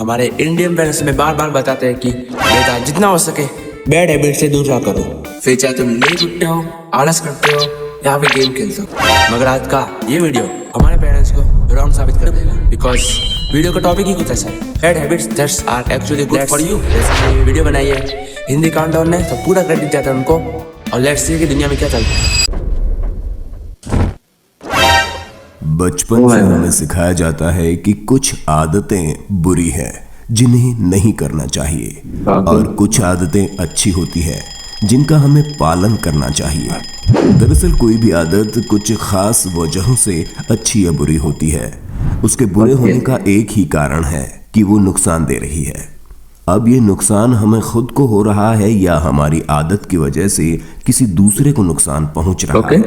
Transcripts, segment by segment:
हमारे Indian parents में बार बार बताते हैं कि बेटा जितना हो सके बैड हैबिट से दूर रहा करो। फिर चाहे तुम लेट उठते हो, आलस करते हो या फिर गेम खेलते हो। मगर आज का ये वीडियो हमारे पेरेंट्स को रॉन्ग साबित कर देगा, बिकॉज वीडियो का टॉपिक ही कुछ ऐसा है, bad habits that's are actually good for you. जैसे ये वीडियो बनाई है हिंदी काउंटडाउन ने, तो पूरा क्रेडिट जाता है उनको। और लेट्स सी कि दुनिया में क्या चलता है। बचपन से हमें सिखाया जाता है कि कुछ आदतें बुरी हैं जिन्हें नहीं करना चाहिए, और कुछ आदतें अच्छी होती है जिनका हमें पालन करना चाहिए। दरअसल कोई भी आदत कुछ खास वजहों से अच्छी या बुरी होती है। उसके बुरे होने का एक ही कारण है कि वो नुकसान दे रही है। अब ये नुकसान हमें खुद को हो रहा है या हमारी आदत की वजह से किसी दूसरे को नुकसान पहुंच रहा है,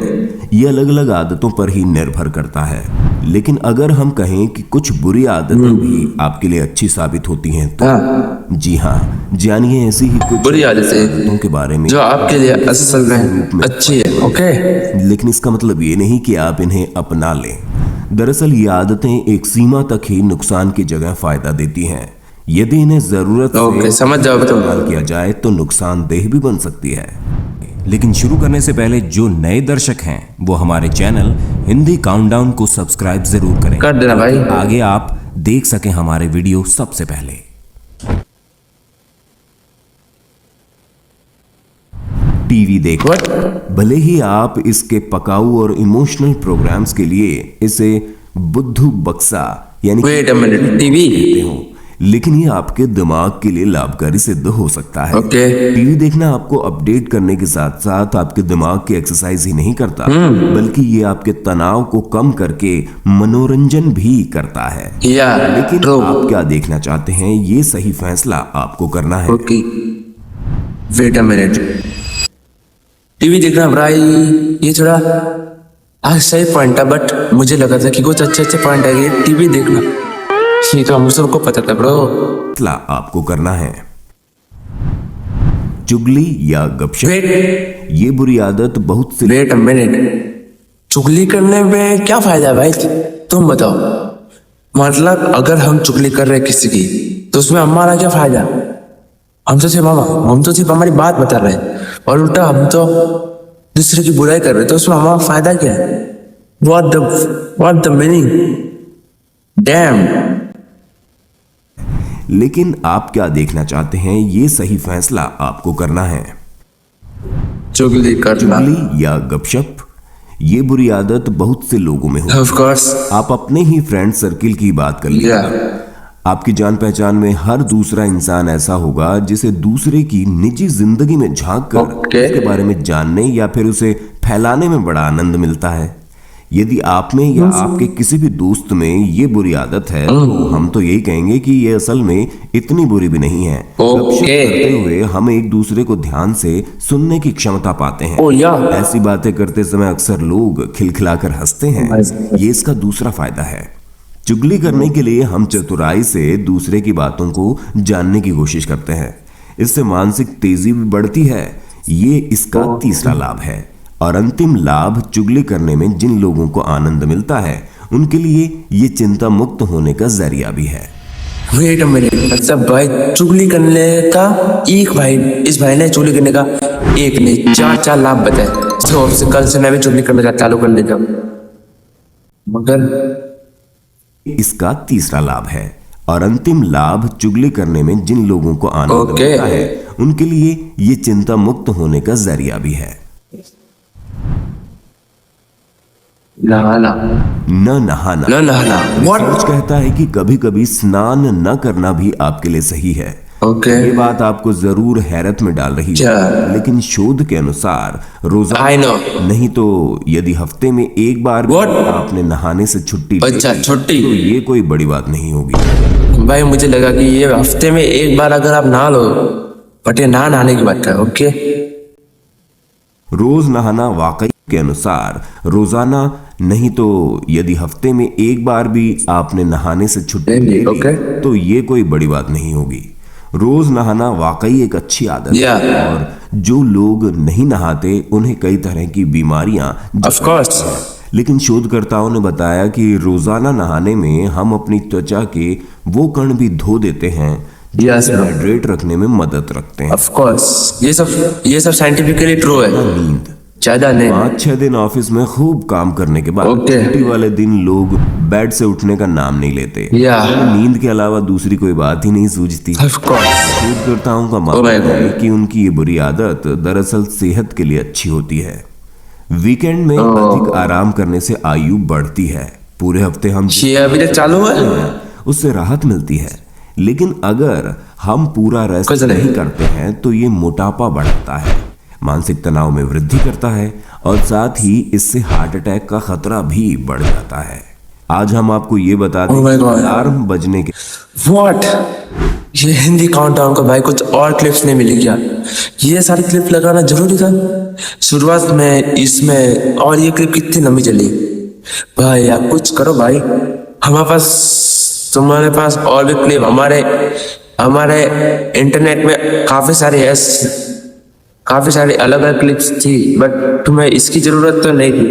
ये अलग अलग आदतों पर ही निर्भर करता है। लेकिन अगर हम कहें कि कुछ बुरी आदतें भी आपके लिए अच्छी साबित होती हैं तो जी हाँ, जानिए ऐसी ही कुछ बुरी आदतें के बारे में जो आपके लिए असल में अच्छी है। ओके, लेकिन इसका मतलब ये नहीं कि आप इन्हें अपना लें। दरअसल ये आदतें एक सीमा तक ही नुकसान की जगह फायदा देती हैं। यदि इन्हें जरूरत से समझ जाओ इस्तेमाल किया जाए तो नुकसानदेह भी बन सकती है। लेकिन शुरू करने से पहले जो नए दर्शक हैं वो हमारे चैनल हिंदी काउंटडाउन को सब्सक्राइब जरूर करें, कर देना भाई, आगे आप देख सकें हमारे वीडियो सबसे पहले। टीवी देखो, भले ही आप इसके पकाऊ और इमोशनल प्रोग्राम्स के लिए इसे बुद्धू बक्सा यानी टीवी कहते हो, लेकिन ये आपके दिमाग के लिए लाभकारी सिद्ध हो सकता है। टीवी देखना आपको अपडेट करने के साथ साथ आपके दिमाग की एक्सरसाइज ही नहीं करता, बल्कि ये आपके तनाव को कम करके मनोरंजन भी करता है। लेकिन आप क्या देखना चाहते हैं, ये सही फैसला आपको करना है। वेट अ मिनट, टीवी देखना भाई ये थोड़ा आज सही पॉइंट था, बट मुझे लगा था कि कुछ अच्छे पॉइंट है। ये टीवी देखना ये तो हम सबको पता था ब्रो। फैसला आपको करना है। चुगली या गपशप, ये बुरी आदत बहुत सी। वेट अ मिनट, चुगली करने में क्या फायदा है भाई, तुम बताओ। मतलब अगर हम चुगली कर रहे हैं किसी की तो उसमें हमारा क्या फायदा? हम तो सिर्फ हमारी बात बता रहे हैं, और उल्टा हम तो दूसरे की बुराई कर रहे हैं, तो उसमें हमारा फायदा क्या है? What the meaning? Damn. लेकिन आप क्या देखना चाहते हैं, ये सही फैसला आपको करना है। चुगली करना या गपशप, ये बुरी आदत बहुत से लोगों में होती है। Of course. आप अपने ही फ्रेंड सर्किल की बात कर लीजिए। आपकी जान पहचान में हर दूसरा इंसान ऐसा होगा जिसे दूसरे की निजी जिंदगी में झांक कर उसके बारे में जानने या फिर उसे फैलाने में बड़ा आनंद मिलता है। यदि आप में या आपके किसी भी दोस्त में ये बुरी आदत है तो हम तो यही कहेंगे कि ये असल में इतनी बुरी भी नहीं है। गपशप करते हुए हम एक दूसरे को ध्यान से सुनने की क्षमता पाते हैं। ऐसी बातें करते समय अक्सर लोग खिलखिलाकर हंसते हैं। ये इसका दूसरा फायदा है। चुगली करने के लिए हम चतुराई से दूसरे की बातों को जानने की कोशिश करते हैं। इससे मानसिक तेजी भी बढ़ती है। ये इसका तीसरा लाभ है। और अंतिम लाभ, चुगली करने में जिन लोगों को आनंद मिलता है उनके लिए ये चिंता मुक्त होने का जरिया भी है। वेट अ मिनट, अच्छा भाई, चुगली करने का इस भाई ने चुगली करने का एक नहीं चार लाभ बताए। तो कल से मैं भी चुगली करना चालू कर लेता हूं। मगर इसका तीसरा लाभ है। और अंतिम लाभ, चुगली करने में जिन लोगों को आनंद मिलता है उनके लिए ये चिंता मुक्त होने का जरिया भी है। नहाना। सच कहता है कि कभी कभी स्नान न करना भी आपके लिए सही है। ये बात आपको जरूर हैरत में डाल रही है, लेकिन शोध के अनुसार रोजाना नहीं तो यदि हफ्ते में एक बार आपने नहाने से छुट्टी छुट्टी तो ये कोई बड़ी बात नहीं होगी। भाई मुझे लगा कि ये हफ्ते में एक बार अगर आप नहा लो, बट ये नहाने की बात है। ओके, रोज नहाना वाकई के अनुसार रोजाना नहीं तो यदि हफ्ते में एक बार भी आपने नहाने से छुट्टी ले ली तो ये कोई बड़ी बात नहीं होगी। रोज नहाना वाकई एक अच्छी आदत है, और जो लोग नहीं नहाते उन्हें कई तरह की बीमारियां, लेकिन शोधकर्ताओं ने बताया कि रोजाना नहाने में हम अपनी त्वचा के वो कण भी धो देते हैं जो हाइड्रेट रखने में मदद रखते हैं। ऑफ कोर्स ये सब साइंटिफिकली ट्रू है। नींद ज्यादा नहीं। 5-6 दिन ऑफिस में खूब काम करने के बाद छुट्टी वाले दिन लोग बेड से उठने का नाम नहीं लेते। नींद के अलावा दूसरी कोई बात ही नहीं सूझती। शोधकर्ताओं का मानना है कि उनकी ये बुरी आदत दरअसल सेहत के लिए अच्छी होती है। वीकेंड में अधिक आराम करने से आयु बढ़ती है। पूरे हफ्ते हम अभी तक चालू है, उससे राहत मिलती है, लेकिन अगर हम पूरा रेस्ट नहीं करते हैं तो ये मोटापा बढ़ता है, मानसिक तनाव में वृद्धि करता है और साथ ही इससे हार्ट अटैक का खतरा भी बढ़ जाता है। आज हम आपको ये बताते हैं अलार्म बजने के ये हिंदी काउंटडाउन का भाई कुछ और क्लिप्स नहीं मिली क्या? ये सारी क्लिप लगाना जरूरी था शुरुआत में इसमें, और ये क्लिप कितनी लंबी चली भाई? आप कुछ करो भाई, हमारे पास तुम्हारे पास और भी क्लिप हमारे इंटरनेट में काफी सारी अलग अलग क्लिप्स थी, बट तुम्हें इसकी जरूरत तो नहीं थी।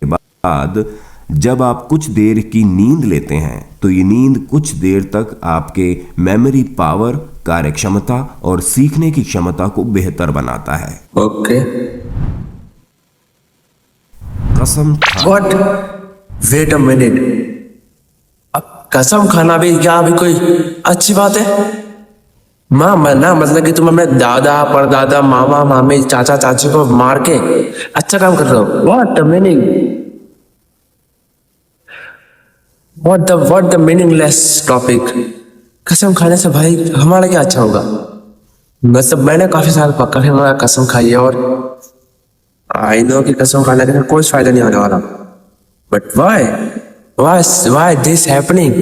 बाद जब आप कुछ देर की नींद लेते हैं तो ये नींद कुछ देर तक आपके मेमोरी पावर, कार्यक्षमता और सीखने की क्षमता को बेहतर बनाता है। ओके। कसम व्हाट? वेट अ मिनट, अब कसम खाना भी क्या अभी कोई अच्छी बात है? ना मतलब कि तुम अपने दादा, परदादा, मामा, मामी, चाचा, चाची को मार के अच्छा काम कर रहे हो? What the meaning? What the meaningless topic? कसम खाने से भाई हमारा क्या अच्छा होगा? मतलब मैंने काफी साल पक्का है कसम खाई है और आई नो कि कसम खाने का कोई फायदा नहीं होने वाला, but why this happening?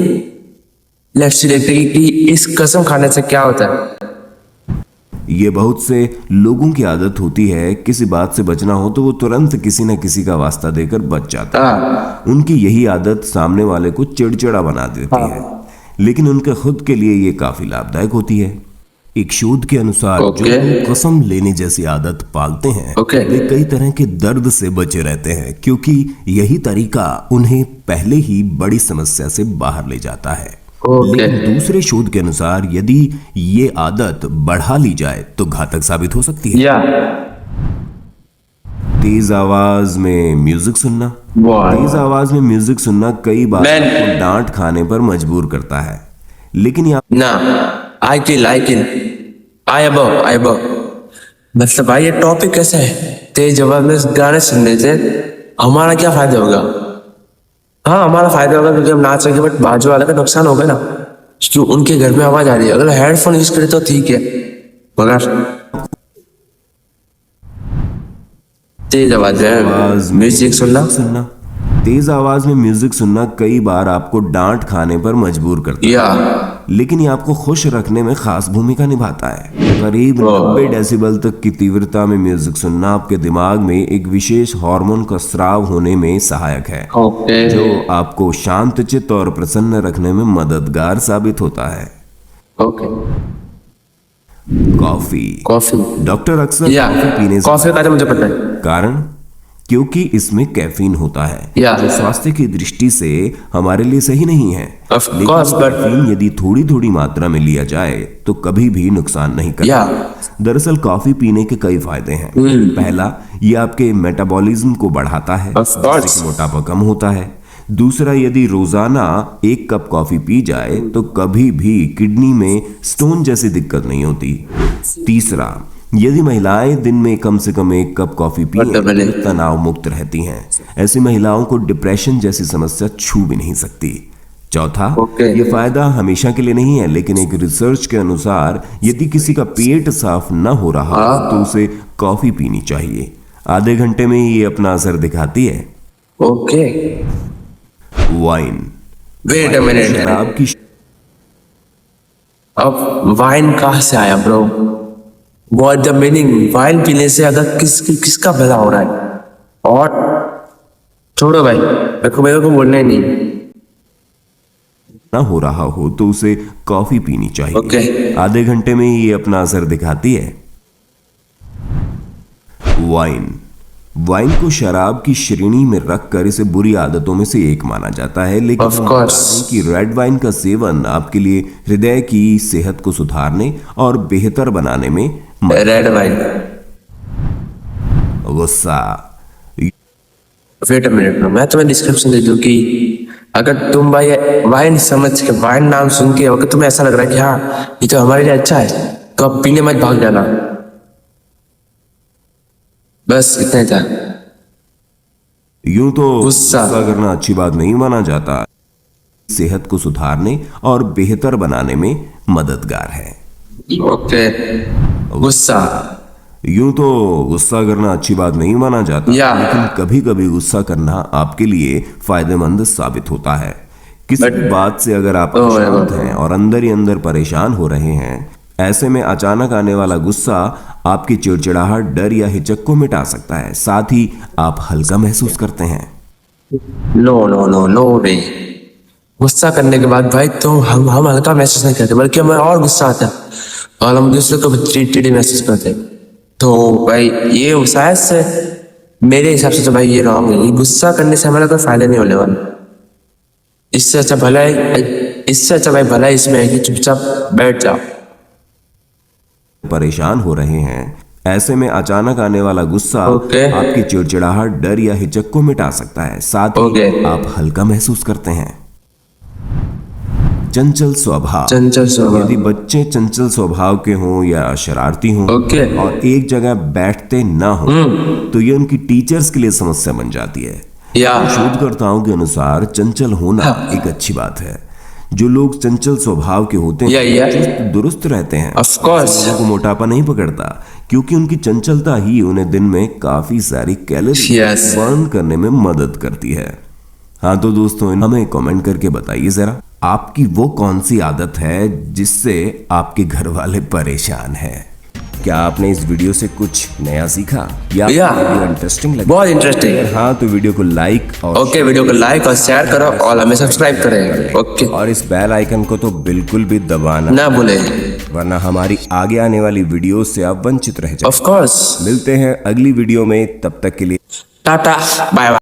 Let's देखते हैं कि इस कसम खाने से क्या होता है। ये बहुत से लोगों की आदत होती है, किसी बात से बचना हो तो वो तुरंत किसी न किसी का वास्ता देकर बच जाता है। उनकी यही आदत सामने वाले को चिड़चिड़ा बना देती है, लेकिन उनके खुद के लिए ये काफी लाभदायक होती है। एक शोध के अनुसार जो कसम लेने जैसी आदत पालते हैं वे कई तरह के दर्द से बचे रहते हैं, क्योंकि यही तरीका उन्हें पहले ही बड़ी समस्या से बाहर ले जाता है। लेकिन दूसरे शोध के अनुसार यदि ये आदत बढ़ा ली जाए तो घातक साबित हो सकती है। तेज आवाज में म्यूजिक सुनना। तेज आवाज में म्यूजिक सुनना कई बार आपको डांट खाने पर मजबूर करता है, लेकिन मतलब भाई ये टॉपिक कैसा है? तेज आवाज में गाने सुनने से हमारा क्या फायदा होगा? हाँ हमारा फायदा होगा क्योंकि हम नाच सके, बट बाजू वाले का नुकसान होगा ना, क्योंकि उनके घर में आवाज आ रही है। अगर हेडफोन यूज करे तो ठीक है, मगर तेज आवाज में म्यूजिक सुनना तेज आवाज में म्यूजिक सुनना कई बार आपको डांट खाने पर मजबूर करता है, लेकिन ये आपको खुश रखने में खास भूमिका निभाता है। करीब 90 डेसिबल तक की तीव्रता में म्यूजिक सुनना आपके दिमाग में एक विशेष हार्मोन का स्राव होने में सहायक है, जो आपको शांतचित्त और प्रसन्न रखने में मददगार साबित होता है। कॉफी डॉक्टर अक्सर कॉफी पीने से मुझे पता है कारण, क्योंकि इसमें कैफीन होता है जो स्वास्थ्य की दृष्टि से हमारे लिए सही नहीं है। लेकिन कैफीन यदि थोड़ी थोड़ी मात्रा में लिया जाए तो कभी भी नुकसान नहीं करता। दरअसल कॉफी पीने के कई फायदे हैं। पहला, ये आपके मेटाबॉलिज्म को बढ़ाता है, जिससे मोटापा कम होता है। दूसरा, यदि रोजाना 1 कप कॉफी पी जाए तो कभी भी किडनी में स्टोन जैसी दिक्कत नहीं होती। तीसरा, यदि महिलाएं दिन में कम से कम 1 कप कॉफी पिए तो तनाव मुक्त रहती हैं। ऐसी महिलाओं को डिप्रेशन जैसी समस्या छू भी नहीं सकती। चौथा, ये फायदा हमेशा के लिए नहीं है, लेकिन एक रिसर्च के अनुसार यदि किसी का पेट साफ न हो रहा तो उसे कॉफी पीनी चाहिए। आधे घंटे में ही ये अपना असर दिखाती है। वाइन। वेट अ मिनट, शराब की अब वाइन कहां से आया bro? What the meaning? Wine पीने से अगर किसका भला हो रहा है? और छोड़ो भाई, मेरे को बोलना ही नहीं। ना हो रहा हो तो उसे कॉफी पीनी चाहिए। आधे घंटे में ही ये अपना असर दिखाती है। वाइन। वाइन को शराब की श्रेणी में रखकर इसे बुरी आदतों में से एक माना जाता है, लेकिन Of हम course. बता दें कि रेड वाइन का सेवन आपके लिए हृदय की सेहत को सुधारने और बेहतर बनाने में रेड वाइन। गुस्सा। वेट अ मिनट, मैं तुम्हें डिस्क्रिप्शन दे दूं कि अगर तुम भाई वाइन समझ के, वाइन नाम सुन के अगर तुम्हें ऐसा लग रहा है कि हाँ ये तो हमारे लिए अच्छा है, तो अब पीने मत भाग जाना। बस इतना ही था। यूं तो गुस्सा। गुस्सा करना अच्छी बात नहीं माना जाता, सेहत को सुधारने और बेहतर बनाने में मददगार है। ओके। गुस्सा। यूं तो गुस्सा करना अच्छी बात नहीं माना जाता, या। लेकिन कभी कभी गुस्सा करना आपके लिए फायदेमंद साबित होता है। किसी भी बात से अगर आप अशांत हैं और अंदर ही अंदर परेशान हो रहे हैं, ऐसे में अचानक आने वाला गुस्सा आपकी चिड़चिड़ाहट, डर या हिचक को मिटा सकता है। साथ ही आप हल्का महसूस करते हैं। नो नो नो नो वे। गुस्सा करने के बाद भाई तो हम हल्का महसूस नहीं करते, बल्कि हमें और गुस्सा आता है और हम दूसरे को भी चिड़चिड़ी महसूस करते हैं। तो भाई ये शायद से मेरे हिसाब से तो भाई ये रॉन्ग है। ये गुस्सा करने से हमारा कोई फायदा नहीं होने वाला। इससे अच्छा भला है इसमें है कि चुपचाप बैठ जाओ। परेशान हो रहे हैं, ऐसे में अचानक आने वाला गुस्सा आपकी चिड़चिड़ाहट, डर या हिचक को मिटा सकता है। साथ ही आप हल्का महसूस करते हैं। चंचल स्वभाव। यदि बच्चे चंचल स्वभाव के हों या शरारती हों और एक जगह बैठते ना हो, तो ये उनकी टीचर्स के लिए समस्या बन जाती है। शोधकर्ताओं के अनुसार चंचल होना एक अच्छी बात है। जो लोग चंचल स्वभाव के होते हैं चुस्त दुरुस्त रहते हैं। लोगों को मोटापा नहीं पकड़ता, क्योंकि उनकी चंचलता ही उन्हें दिन में काफी सारी कैलोरी बर्न करने में मदद करती है। हाँ तो दोस्तों, हमें कमेंट करके बताइए जरा, आपकी वो कौन सी आदत है जिससे आपके घर वाले परेशान हैं? क्या आपने इस वीडियो से कुछ नया सीखा या वीडियो इंटरेस्टिंग लगा? बहुत इंटरेस्टिंग। हाँ तो वीडियो को लाइक और वीडियो को लाइक और शेयर करो और हमें सब्सक्राइब करें। और इस बेल आइकन को तो बिल्कुल भी दबाना ना भूलें, वरना हमारी आगे आने वाली वीडियो से आप वंचित रह जाएं। Of course. मिलते हैं अगली वीडियो में, तब तक के लिए टाटा बाय बाय।